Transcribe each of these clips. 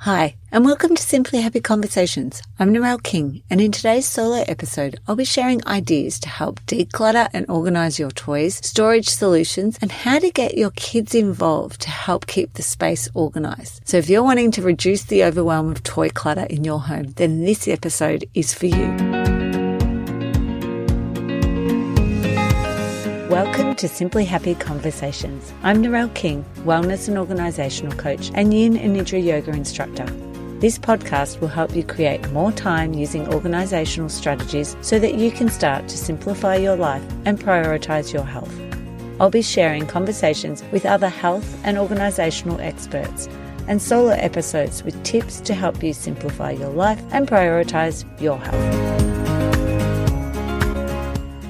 Hi, and welcome to Simply Happy Conversations. I'm Narelle King, and in today's solo episode, I'll be sharing ideas to help declutter and organise your toys, storage solutions, and how to get your kids involved to help keep the space organised. So if you're wanting to reduce the overwhelm of toy clutter in your home, then this episode is for you. Welcome to Simply Happy Conversations. I'm Narelle King, wellness and organisational coach and yin and nidra yoga instructor. This podcast will help you create more time using organisational strategies so that you can start to simplify your life and prioritise your health. I'll be sharing conversations with other health and organisational experts and solo episodes with tips to help you simplify your life and prioritise your health.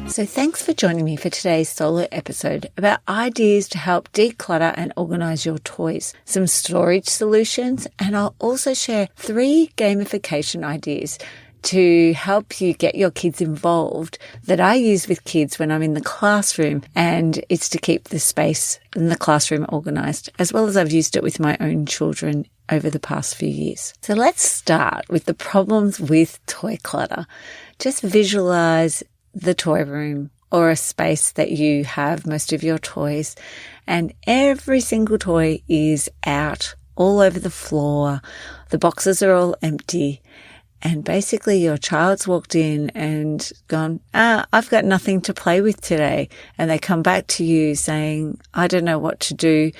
So thanks for joining me for today's solo episode about ideas to help declutter and organise your toys, some storage solutions, and I'll also share 3 gamification ideas to help you get your kids involved that I use with kids when I'm in the classroom, and it's to keep the space in the classroom organised, as well as I've used it with my own children over the past few years. So let's start with the problems with toy clutter. Just visualise the toy room or a space that you have most of your toys, and every single toy is out all over the floor. The boxes are all empty, and basically your child's walked in and gone, I've got nothing to play with today. And they come back to you saying, I don't know what to do.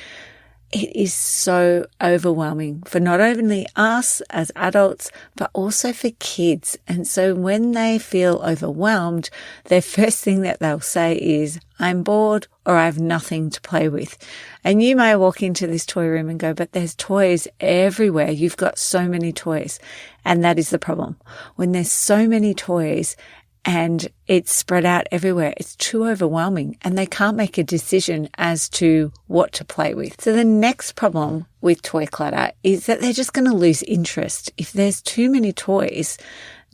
It is so overwhelming for not only us as adults, but also for kids. And so when they feel overwhelmed, their first thing that they'll say is, I'm bored or I have nothing to play with. And you may walk into this toy room and go, but there's toys everywhere. You've got so many toys. And that is the problem. When there's so many toys and it's spread out everywhere, it's too overwhelming and they can't make a decision as to what to play with. So the next problem with toy clutter is that they're just going to lose interest. If there's too many toys,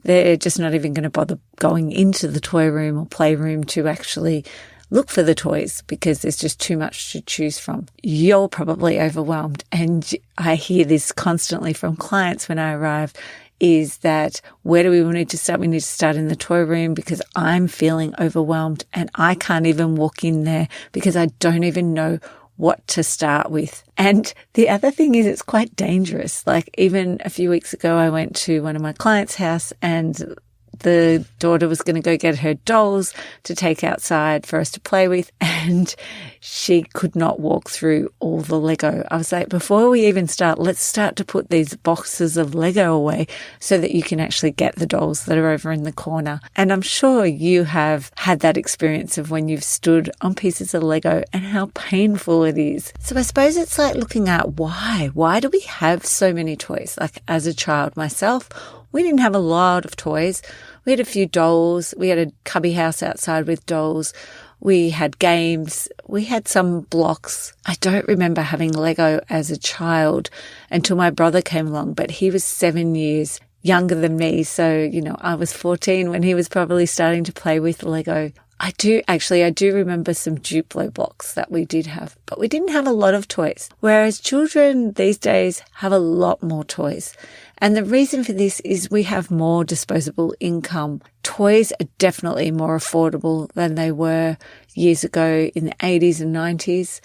they're just not even going to bother going into the toy room or playroom to actually look for the toys because there's just too much to choose from. You're probably overwhelmed, and I hear this constantly from clients when I arrive, is that where do we need to start? We need to start in the toy room because I'm feeling overwhelmed and I can't even walk in there because I don't even know what to start with. And the other thing is it's quite dangerous. Like even a few weeks ago, I went to one of my clients' house and the daughter was going to go get her dolls to take outside for us to play with, and she could not walk through all the Lego. I was like, before we even start, let's start to put these boxes of Lego away so that you can actually get the dolls that are over in the corner. And I'm sure you have had that experience of when you've stood on pieces of Lego and how painful it is. So I suppose it's like looking at why. Why do we have so many toys? Like as a child myself, we didn't have a lot of toys. We had a few dolls. We had a cubby house outside with dolls. We had games. We had some blocks. I don't remember having Lego as a child until my brother came along, but he was 7 years younger than me. So, I was 14 when he was probably starting to play with Lego. I do remember some Duplo blocks that we did have, but we didn't have a lot of toys. Whereas children these days have a lot more toys. And the reason for this is we have more disposable income. Toys are definitely more affordable than they were years ago in the 80s and 90s.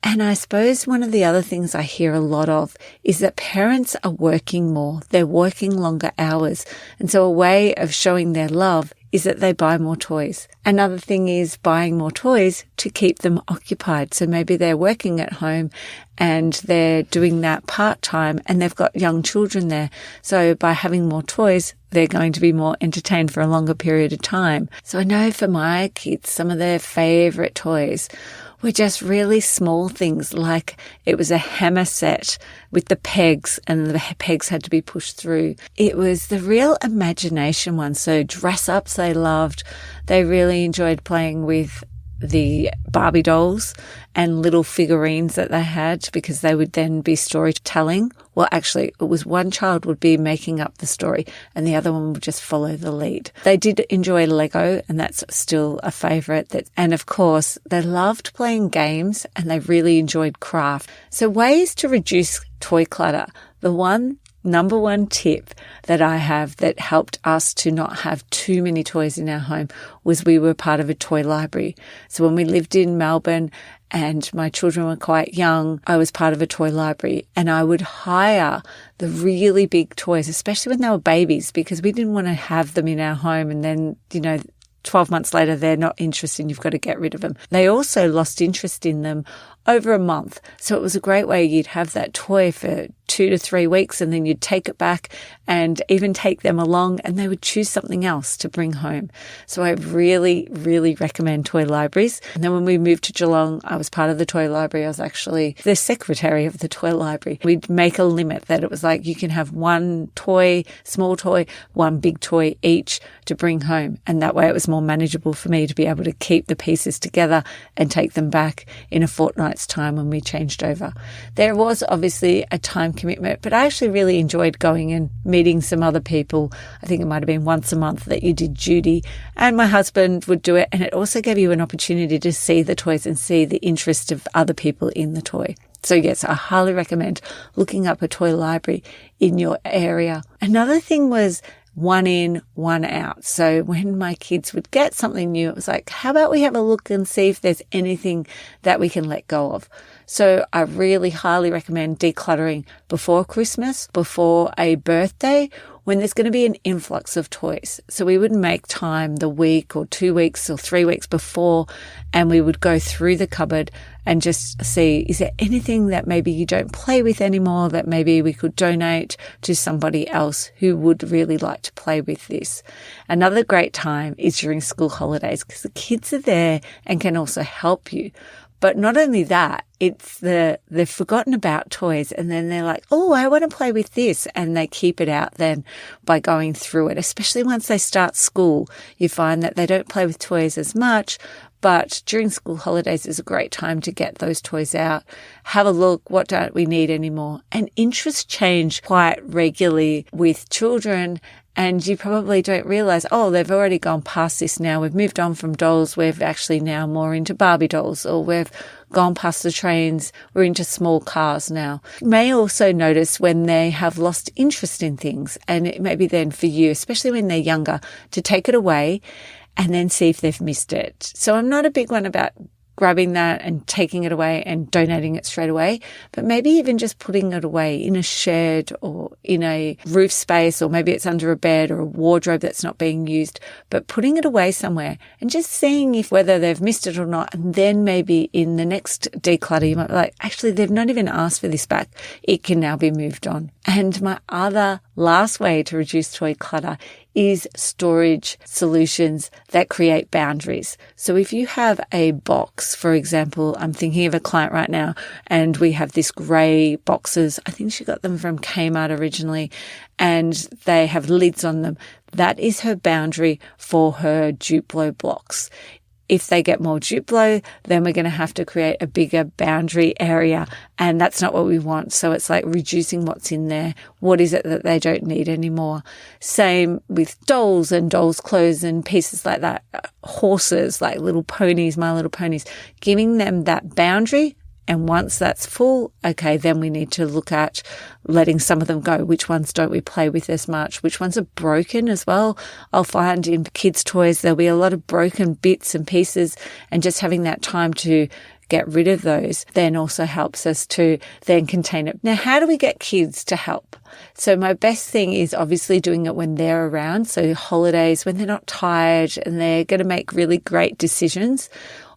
And I suppose one of the other things I hear a lot of is that parents are working more. They're working longer hours. And so a way of showing their love is that they buy more toys. Another thing is buying more toys to keep them occupied. So maybe they're working at home and they're doing that part-time and they've got young children there. So by having more toys, they're going to be more entertained for a longer period of time. So I know for my kids, some of their favorite toys were just really small things, like it was a hammer set with the pegs and the pegs had to be pushed through. It was the real imagination one. So dress ups they loved. They really enjoyed playing with the Barbie dolls and little figurines that they had because they would then be storytelling. Well, actually, it was one child would be making up the story and the other one would just follow the lead. They did enjoy Lego, and that's still a favourite. And of course, they loved playing games and they really enjoyed craft. So ways to reduce toy clutter. The one number one tip that I have that helped us to not have too many toys in our home was we were part of a toy library. So when we lived in Melbourne and my children were quite young, I was part of a toy library, and I would hire the really big toys, especially when they were babies, because we didn't want to have them in our home and then, 12 months later, they're not interested and you've got to get rid of them. They also lost interest in them over a month. So it was a great way. You'd have that toy for 2 to 3 weeks and then you'd take it back and even take them along and they would choose something else to bring home. So I really, really recommend toy libraries. And then when we moved to Geelong, I was part of the toy library. I was actually the secretary of the toy library. We'd make a limit that it was like you can have one toy, small toy, one big toy each to bring home. And that way it was more manageable for me to be able to keep the pieces together and take them back in a fortnight's time when we changed over. There was obviously a time commitment, but I actually really enjoyed going and meeting some other people. I think it might have been once a month that you did duty, and my husband would do it. And it also gave you an opportunity to see the toys and see the interest of other people in the toy. So yes, I highly recommend looking up a toy library in your area. Another thing was one in, one out. So when my kids would get something new, it was like, how about we have a look and see if there's anything that we can let go of? So I really highly recommend decluttering before Christmas, before a birthday, when there's going to be an influx of toys. So we would make time the week or 2 weeks or 3 weeks before, and we would go through the cupboard and just see, is there anything that maybe you don't play with anymore that maybe we could donate to somebody else who would really like to play with this? Another great time is during school holidays because the kids are there and can also help you. But not only that, it's they've forgotten about toys and then they're like, oh, I want to play with this. And they keep it out then by going through it, especially once they start school. You find that they don't play with toys as much, but during school holidays is a great time to get those toys out, have a look, what don't we need anymore? And interests change quite regularly with children. And you probably don't realize, oh, they've already gone past this now. We've moved on from dolls. We're actually now more into Barbie dolls, or we've gone past the trains. We're into small cars now. You may also notice when they have lost interest in things, and it may be then for you, especially when they're younger, to take it away and then see if they've missed it. So I'm not a big one about grabbing that and taking it away and donating it straight away, but maybe even just putting it away in a shed or in a roof space, or maybe it's under a bed or a wardrobe that's not being used, but putting it away somewhere and just seeing if whether they've missed it or not. And then maybe in the next declutter, you might be like, actually, they've not even asked for this back. It can now be moved on. And my other last way to reduce toy clutter is storage solutions that create boundaries. So if you have a box, for example, I'm thinking of a client right now, and we have this grey boxes. I think she got them from Kmart originally, and they have lids on them. That is her boundary for her Duplo blocks. If they get more Duplo, then we're going to have to create a bigger boundary area, and that's not what we want. So it's like reducing what's in there. What is it that they don't need anymore? Same with dolls and dolls' clothes and pieces like that. Horses, like little ponies, My Little Ponies, giving them that boundary. And once that's full, okay, then we need to look at letting some of them go. Which ones don't we play with as much? Which ones are broken as well? I'll find in kids' toys, there'll be a lot of broken bits and pieces, and just having that time to get rid of those then also helps us to then contain it. Now, how do we get kids to help? So my best thing is obviously doing it when they're around. So holidays, when they're not tired and they're going to make really great decisions.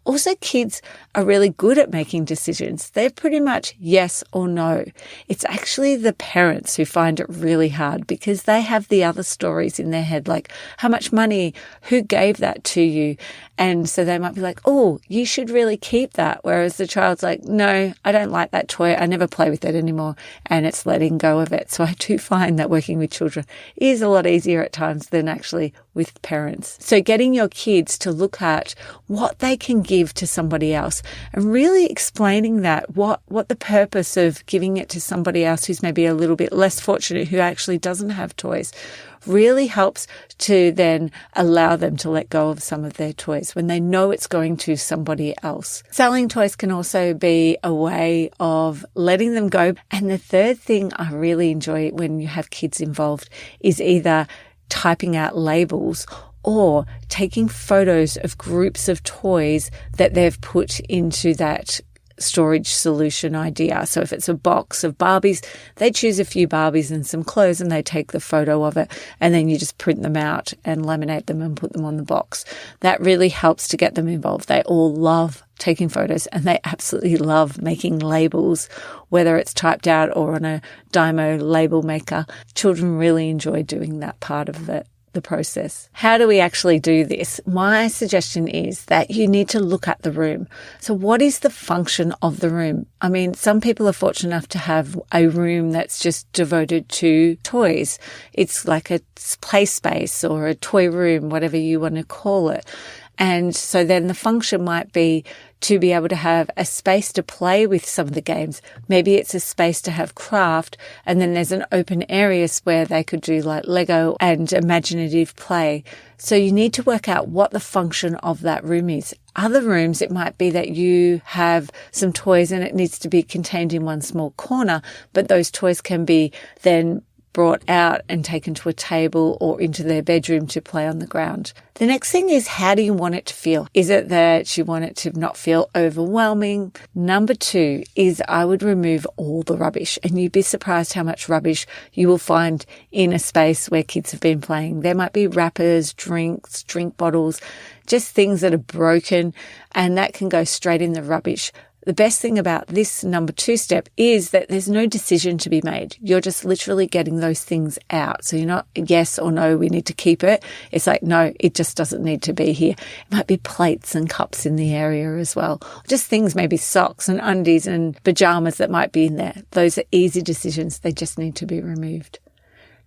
Also, kids are really good at making decisions. They're pretty much yes or no. It's actually the parents who find it really hard because they have the other stories in their head, like how much money, who gave that to you? And so they might be like, oh, you should really keep that. Whereas the child's like, no, I don't like that toy. I never play with it anymore. And it's letting go of it. So I do find that working with children is a lot easier at times than actually with parents. So getting your kids to look at what they can give give to somebody else, and really explaining that what the purpose of giving it to somebody else who's maybe a little bit less fortunate, who actually doesn't have toys, really helps to then allow them to let go of some of their toys when they know it's going to somebody else. Selling toys can also be a way of letting them go. And the third thing I really enjoy when you have kids involved is either typing out labels or taking photos of groups of toys that they've put into that storage solution idea. So if it's a box of Barbies, they choose a few Barbies and some clothes and they take the photo of it, and then you just print them out and laminate them and put them on the box. That really helps to get them involved. They all love taking photos and they absolutely love making labels, whether it's typed out or on a Dymo label maker. Children really enjoy doing that part of it. The process. How do we actually do this? My suggestion is that you need to look at the room. So what is the function of the room? I mean, some people are fortunate enough to have a room that's just devoted to toys. It's like a play space or a toy room, whatever you want to call it. And so then the function might be to be able to have a space to play with some of the games. Maybe it's a space to have craft, and then there's an open areas where they could do like Lego and imaginative play. So you need to work out what the function of that room is. Other rooms, it might be that you have some toys and it needs to be contained in one small corner, but those toys can be then brought out and taken to a table or into their bedroom to play on the ground. The next thing is, how do you want it to feel? Is it that you want it to not feel overwhelming? Number 2 is I would remove all the rubbish, and you'd be surprised how much rubbish you will find in a space where kids have been playing. There might be wrappers, drinks, drink bottles, just things that are broken, and that can go straight in the rubbish. The best thing about this number 2 step is that there's no decision to be made. You're just literally getting those things out. So you're not yes or no, we need to keep it. It's like, no, it just doesn't need to be here. It might be plates and cups in the area as well. Just things, maybe socks and undies and pajamas that might be in there. Those are easy decisions. They just need to be removed.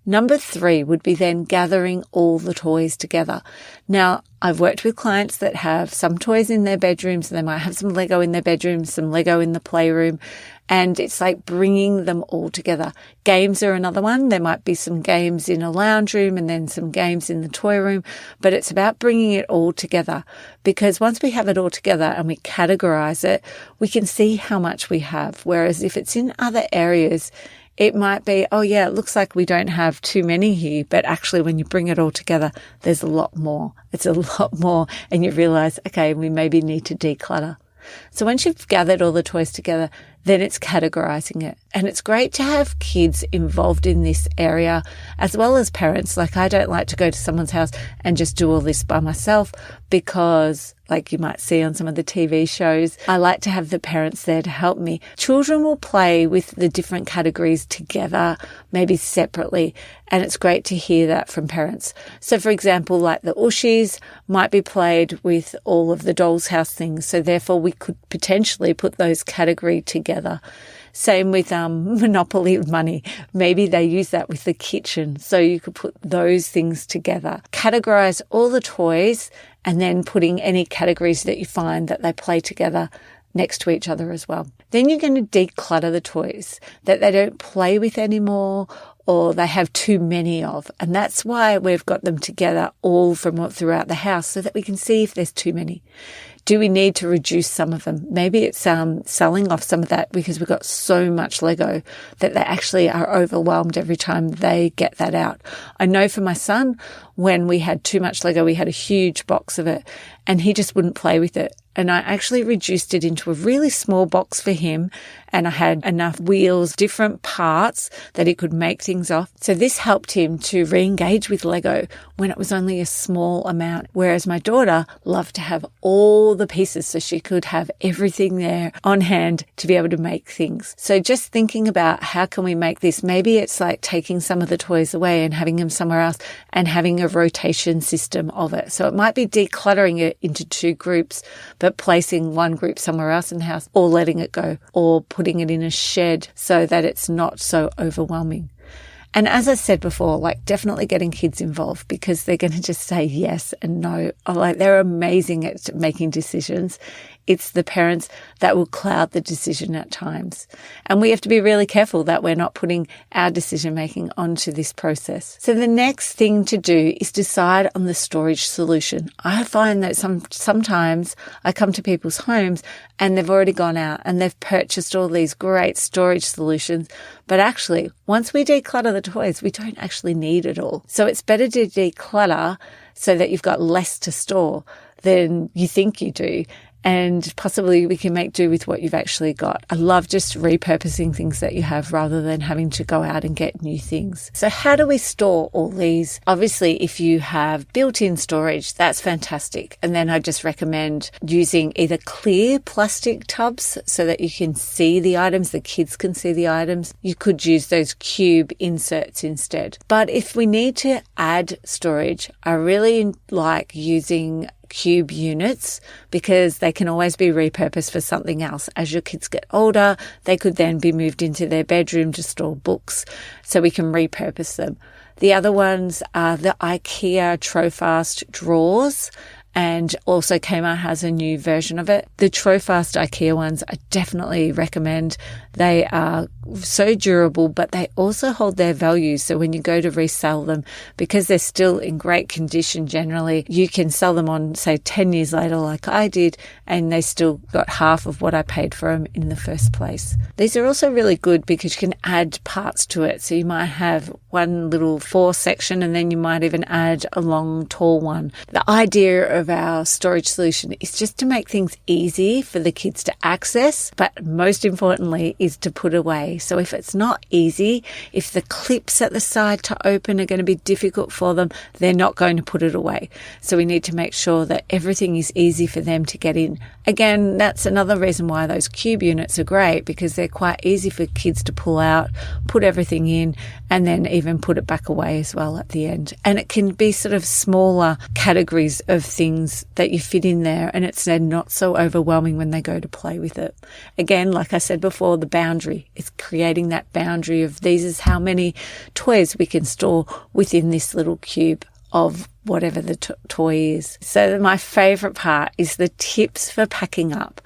Number 3 would be then gathering all the toys together. Now, I've worked with clients that have some toys in their bedrooms, and they might have some Lego in their bedrooms, some Lego in the playroom, and it's like bringing them all together. Games are another one. There might be some games in a lounge room and then some games in the toy room, but it's about bringing it all together, because once we have it all together and we categorize it, we can see how much we have. Whereas if it's in other areas, it might be, oh yeah, it looks like we don't have too many here, but actually when you bring it all together, there's a lot more. It's a lot more, and you realize, okay, we maybe need to declutter. So once you've gathered all the toys together, then it's categorizing it. And it's great to have kids involved in this area as well as parents. Like, I don't like to go to someone's house and just do all this by myself, because like you might see on some of the TV shows, I like to have the parents there to help me. Children will play with the different categories together, maybe separately, and it's great to hear that from parents. So for example, like the Ushies might be played with all of the doll's house things, so therefore we could potentially put those categories together. Same with Monopoly money. Maybe they use that with the kitchen, so you could put those things together. Categorize all the toys, and then putting any categories that you find that they play together next to each other as well. Then you're going to declutter the toys that they don't play with anymore, or they have too many of. And that's why we've got them together all from throughout the house, so that we can see if there's too many. Do we need to reduce some of them? Maybe it's selling off some of that, because we've got so much Lego that they actually are overwhelmed every time they get that out. I know for my son, when we had too much Lego, we had a huge box of it and he just wouldn't play with it. And I actually reduced it into a really small box for him, and I had enough wheels, different parts that he could make things off. So this helped him to re-engage with Lego when it was only a small amount. Whereas my daughter loved to have all the pieces, so she could have everything there on hand to be able to make things. So just thinking about how can we make this, maybe it's like taking some of the toys away and having them somewhere else and having a rotation system of it. So it might be decluttering it into 2 groups, but placing one group somewhere else in the house, or letting it go, or putting it in a shed so that it's not so overwhelming. And as I said before, like definitely getting kids involved because they're going to just say yes and no. Like they're amazing at making decisions. It's the parents that will cloud the decision at times. And we have to be really careful that we're not putting our decision making onto this process. So the next thing to do is decide on the storage solution. I find that sometimes I come to people's homes and they've already gone out and they've purchased all these great storage solutions. But actually, once we declutter the toys, we don't actually need it all. So it's better to declutter so that you've got less to store than you think you do. And possibly we can make do with what you've actually got. I love just repurposing things that you have rather than having to go out and get new things. So how do we store all these? Obviously, if you have built-in storage, that's fantastic. And then I just recommend using either clear plastic tubs so that you can see the items, the kids can see the items. You could use those cube inserts instead. But if we need to add storage, I really like using cube units because they can always be repurposed for something else. As your kids get older, they could then be moved into their bedroom to store books, so we can repurpose them. The other ones are the IKEA Trofast drawers, and also Kmart has a new version of it. The Trofast IKEA ones I definitely recommend. They are so durable, but they also hold their value. So when you go to resell them, because they're still in great condition generally, you can sell them on, say, 10 years later like I did, and they still got half of what I paid for them in the first place. These are also really good because you can add parts to it. So you might have one little 4 section and then you might even add a long, tall one. The idea of our storage solution is just to make things easy for the kids to access, but most importantly is to put away. So if it's not easy, if the clips at the side to open are going to be difficult for them, they're not going to put it away. So we need to make sure that everything is easy for them to get in. Again, that's another reason why those cube units are great, because they're quite easy for kids to pull out, put everything in, and then even put it back away as well at the end. And it can be sort of smaller categories of things that you fit in there, and it's then not so overwhelming when they go to play with it. Again, like I said before, the boundary is creating that boundary of these is how many toys we can store within this little cube of whatever the toy is. So my favorite part is the tips for packing up.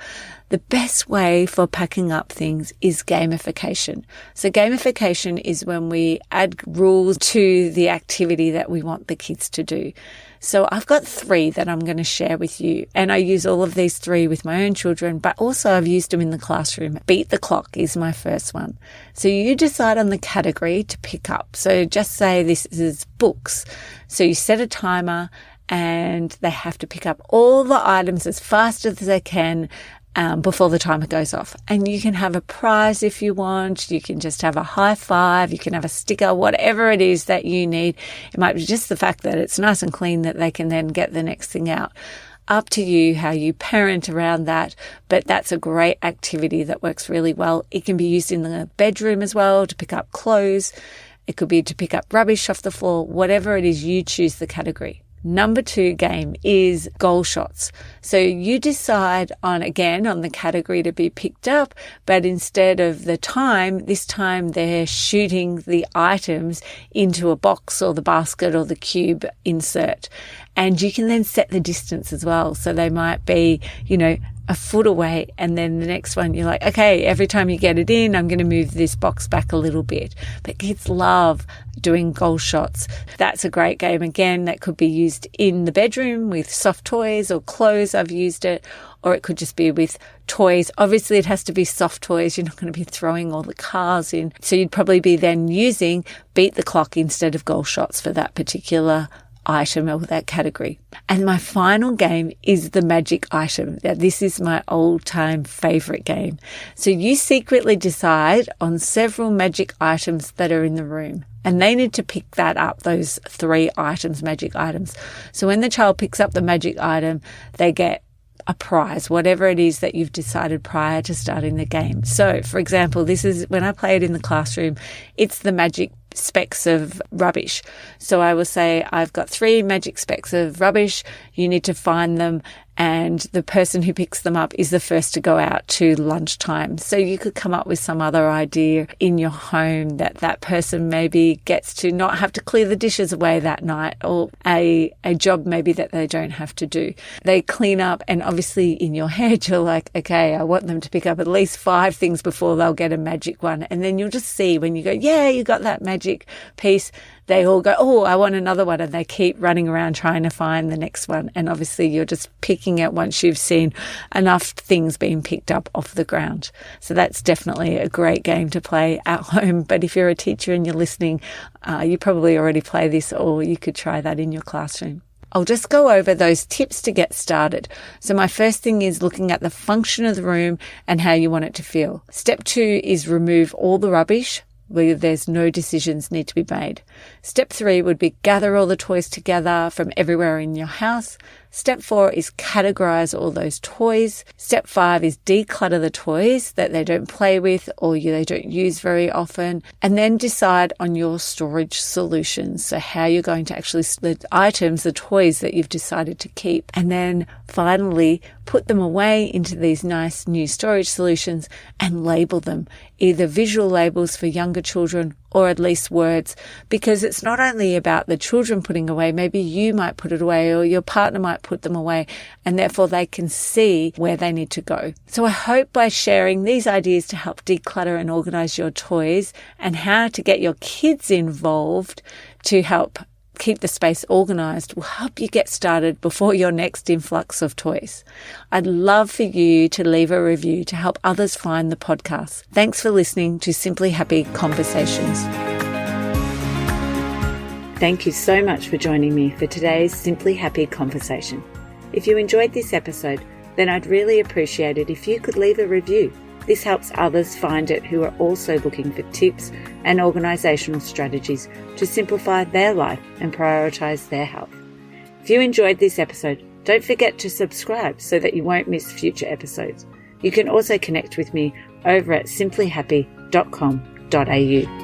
The best way for packing up things is gamification. So gamification is when we add rules to the activity that we want the kids to do. So I've got 3 that I'm going to share with you, and I use all of these 3 with my own children, but also I've used them in the classroom. Beat the clock is my first one. So you decide on the category to pick up. So just say this is books. So you set a timer and they have to pick up all the items as fast as they can before the timer goes off. And you can have a prize if you want. You can just have a high five. You can have a sticker, whatever it is that you need. It might be just the fact that it's nice and clean that they can then get the next thing out. Up to you how you parent around that, but that's a great activity that works really well. It can be used in the bedroom as well to pick up clothes. It could be to pick up rubbish off the floor. Whatever it is, you choose the category. Number 2 game is goal shots. So you decide on the category to be picked up, but instead of the time, this time they're shooting the items into a box or the basket or the cube insert. And you can then set the distance as well. So they might be, a foot away, and then the next one you're like, okay, every time you get it in, I'm going to move this box back a little bit. But kids love doing goal shots. That's a great game. Again, that could be used in the bedroom with soft toys or clothes. I've used it. Or it could just be with toys. Obviously, it has to be soft toys. You're not going to be throwing all the cars in. So you'd probably be then using beat the clock instead of goal shots for that particular item or that category. And my final game is the magic item. Now, this is my all-time favorite game. So you secretly decide on several magic items that are in the room, and they need to pick that up, those 3 items, magic items. So when the child picks up the magic item, they get a prize, whatever it is that you've decided prior to starting the game. So, for example, this is when I play it in the classroom, it's the magic specks of rubbish. So I will say, I've got 3 magic specks of rubbish. You need to find them and the person who picks them up is the first to go out to lunchtime. So you could come up with some other idea in your home that person maybe gets to not have to clear the dishes away that night, or a job maybe that they don't have to do. They clean up, and obviously in your head you're like, okay, I want them to pick up at least 5 things before they'll get a magic one. And then you'll just see when you go, yeah, you got that magic piece, they all go, oh, I want another one. And they keep running around trying to find the next one. And obviously you're just picking it once you've seen enough things being picked up off the ground. So that's definitely a great game to play at home. But if you're a teacher and you're listening, you probably already play this, or you could try that in your classroom. I'll just go over those tips to get started. So my first thing is looking at the function of the room and how you want it to feel. Step 2 is remove all the rubbish where there's no decisions need to be made. Step 3 would be gather all the toys together from everywhere in your house. Step 4 is categorize all those toys. Step 5 is declutter the toys that they don't play with or they don't use very often. And then decide on your storage solutions. So how you're going to actually split items, the toys that you've decided to keep. And then finally put them away into these nice new storage solutions and label them. Either visual labels for younger children or at least words, because it's not only about the children putting away, maybe you might put it away or your partner might put them away, and therefore they can see where they need to go. So I hope by sharing these ideas to help declutter and organize your toys and how to get your kids involved to help keep the space organized will help you get started before your next influx of toys. I'd love for you to leave a review to help others find the podcast. Thanks for listening to Simply Happy Conversations. Thank you so much for joining me for today's Simply Happy Conversation. If you enjoyed this episode, then I'd really appreciate it if you could leave a review. This helps others find it who are also looking for tips and organisational strategies to simplify their life and prioritise their health. If you enjoyed this episode, don't forget to subscribe so that you won't miss future episodes. You can also connect with me over at simplyhappy.com.au.